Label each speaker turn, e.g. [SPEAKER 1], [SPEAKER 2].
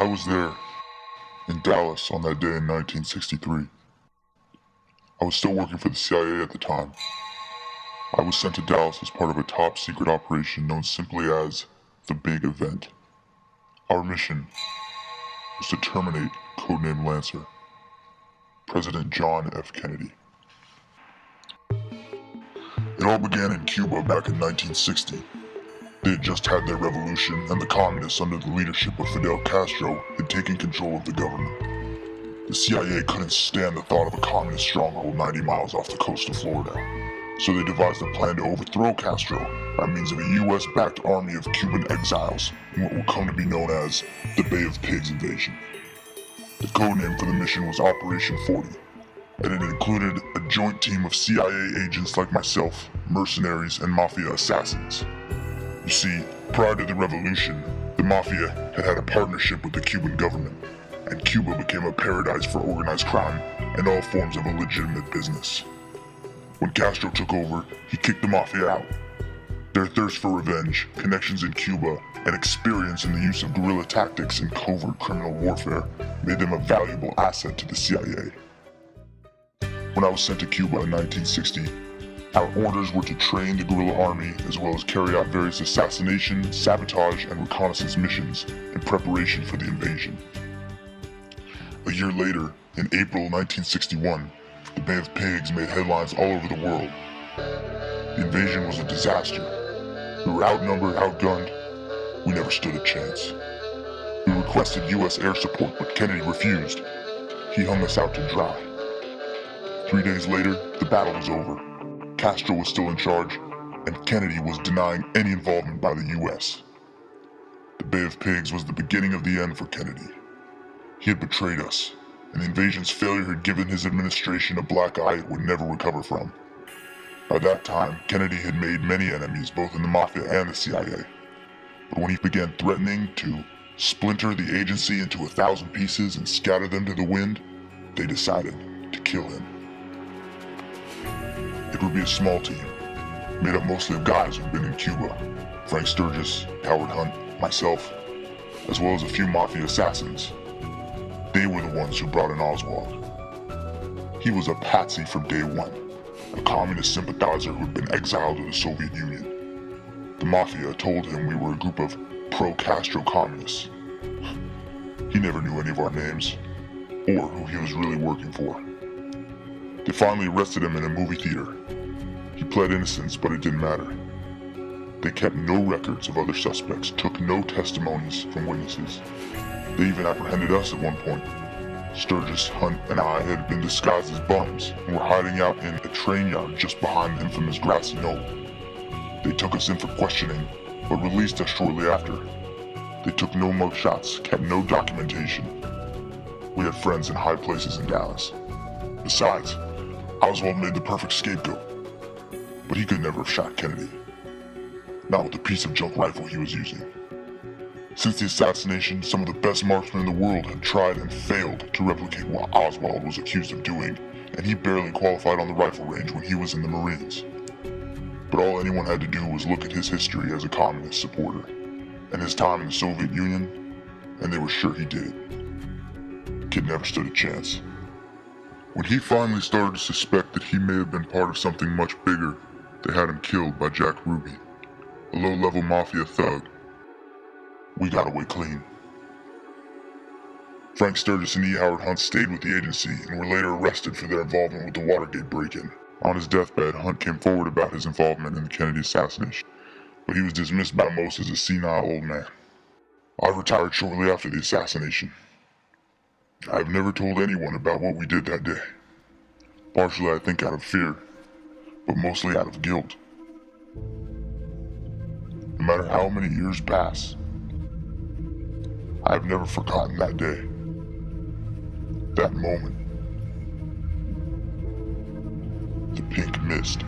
[SPEAKER 1] I was there, in Dallas, on that day in 1963. I was still working for the CIA at the time. I was sent to Dallas as part of a top-secret operation known simply as the Big Event. Our mission was to terminate codename Lancer, President John F. Kennedy. It all began in Cuba back in 1960. They had just had their revolution, and the communists under the leadership of Fidel Castro had taken control of the government. The CIA couldn't stand the thought of a communist stronghold 90 miles off the coast of Florida, so they devised a plan to overthrow Castro by means of a US-backed army of Cuban exiles in what will come to be known as the Bay of Pigs invasion. The codename for the mission was Operation 40, and it included a joint team of CIA agents like myself, mercenaries, and mafia assassins. You see, prior to the revolution, the mafia had had a partnership with the Cuban government, and Cuba became a paradise for organized crime and all forms of illegitimate business. When Castro took over, he kicked the mafia out. Their thirst for revenge, connections in Cuba, and experience in the use of guerrilla tactics and covert criminal warfare made them a valuable asset to the CIA. When I was sent to Cuba in 1960, our orders were to train the guerrilla army as well as carry out various assassination, sabotage, and reconnaissance missions in preparation for the invasion. A year later, in April 1961, the Bay of Pigs made headlines all over the world. The invasion was a disaster. We were outnumbered, outgunned. We never stood a chance. We requested US air support, but Kennedy refused. He hung us out to dry. 3 days later, the battle was over. Castro was still in charge, and Kennedy was denying any involvement by the US. The Bay of Pigs was the beginning of the end for Kennedy. He had betrayed us, and the invasion's failure had given his administration a black eye it would never recover from. By that time, Kennedy had made many enemies both in the Mafia and the CIA. But when he began threatening to splinter the agency into 1,000 pieces and scatter them to the wind, they decided to kill him. It would be a small team, made up mostly of guys who'd been in Cuba. Frank Sturgis, Howard Hunt, myself, as well as a few Mafia assassins. They were the ones who brought in Oswald. He was a patsy from day one, a communist sympathizer who had been exiled to the Soviet Union. The Mafia told him we were a group of pro-Castro communists. He never knew any of our names, or who he was really working for. They finally arrested him in a movie theater. He pled innocence, but it didn't matter. They kept no records of other suspects, took no testimonies from witnesses. They even apprehended us at one point. Sturgis, Hunt, and I had been disguised as bums and were hiding out in a train yard just behind the infamous grassy knoll. They took us in for questioning, but released us shortly after. They took no mugshots, kept no documentation. We had friends in high places in Dallas. Besides, Oswald made the perfect scapegoat, but he could never have shot Kennedy. Not with the piece of junk rifle he was using. Since the assassination, some of the best marksmen in the world had tried and failed to replicate what Oswald was accused of doing, and he barely qualified on the rifle range when he was in the Marines. But all anyone had to do was look at his history as a communist supporter, and his time in the Soviet Union, and they were sure he did it. The kid never stood a chance. When he finally started to suspect that he may have been part of something much bigger, they had him killed by Jack Ruby, a low-level mafia thug. We got away clean. Frank Sturgis and E. Howard Hunt stayed with the agency and were later arrested for their involvement with the Watergate break-in. On his deathbed, Hunt came forward about his involvement in the Kennedy assassination, but he was dismissed by most as a senile old man. I retired shortly after the assassination. I have never told anyone about what we did that day. Partially, I think, out of fear, but mostly out of guilt. No matter how many years pass, I have never forgotten that day, that moment, the pink mist.